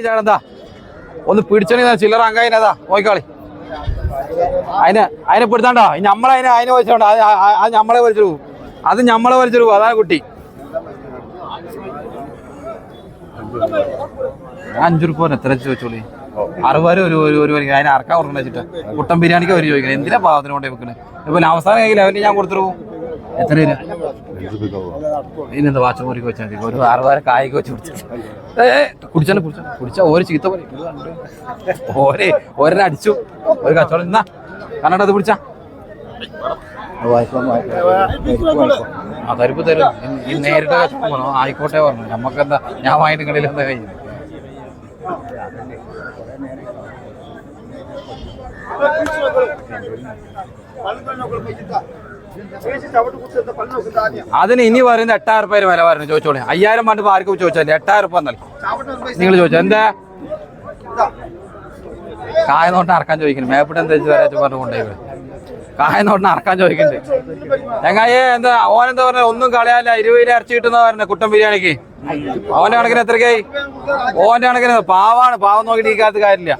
എന്താ ഒന്ന് പിടിച്ചണി ചില്ലറ അങ്കായിനതാ നോക്കാളി അതിനെ പിടുത്താണ്ടോ അതിനെ വലിച്ചോണ്ടോ അത് നമ്മളെ വലിച്ചു പോകും അതാണ് കുട്ടി. 5 രൂപ എത്ര ചോദിച്ചോളി 60 ഒരു അതിനെ അറക്കാൻ കൊടുക്കണ വെച്ചിട്ട് കുട്ടൻ ബിരിയാണിക്ക് അവർ ചോദിക്കണം. എന്തിനാ പാവത്തിന് കൊണ്ടേ വെക്കണേ? ഇതുപോലെ അവസാനം കഴിക്കില്ല അവന് ഞാൻ കൊടുത്തു എത്ര ഇനെന്താ വാച്ച് മുറിക്ക് വെച്ചാൽ മതി. ഒരു 60 കായ്ക്ക് വെച്ച് കുടിച്ചാൽ ഓരോ ചീത്ത പോലെ ഓരോ അടിച്ചു ഒരു കച്ചവടം എന്നാ കണ്ണട അത് പിടിച്ചാ തരിപ്പ് തരും. ഈ നേരിട്ട് കച്ചവടം ആയിക്കോട്ടെ പറഞ്ഞു. നമ്മക്കെന്താ ഞാൻ വാങ്ങിട്ട് കടയിൽ എന്താ കഴിഞ്ഞു. അതിന് ഇനി പറയുന്നത് 8000 രൂപ വില പറഞ്ഞു. ചോദിച്ചോളി 5000 പണ്ട് ആർക്കും ചോദിച്ചാൽ 8000 രൂപ എന്നല്ല നിങ്ങൾ ചോദിച്ചോ. എന്താ കായ നോട്ടം അറക്കാൻ ചോദിക്കുന്നു. മേപ്പിട്ട് എന്താ വരാച്ച പറഞ്ഞു കൊണ്ടുപോയി കായ നോട്ടം അറക്കാൻ ചോദിക്കുന്നുണ്ട്. ചങ്ങായേ എന്താ ഓനെന്താ പറഞ്ഞ ഒന്നും കളയാല്ല 20 ഇറച്ചി കിട്ടുന്ന പറഞ്ഞ കുട്ടൻ ബിരിയാണിക്ക്. ഓന്റെ കണക്കിന് എത്രക്കായി? ഓന്റെ കണക്കിന് പാവാണ്. പാവം നോക്കിയിട്ട് ഈ കാലത്ത് കാര്യമില്ല.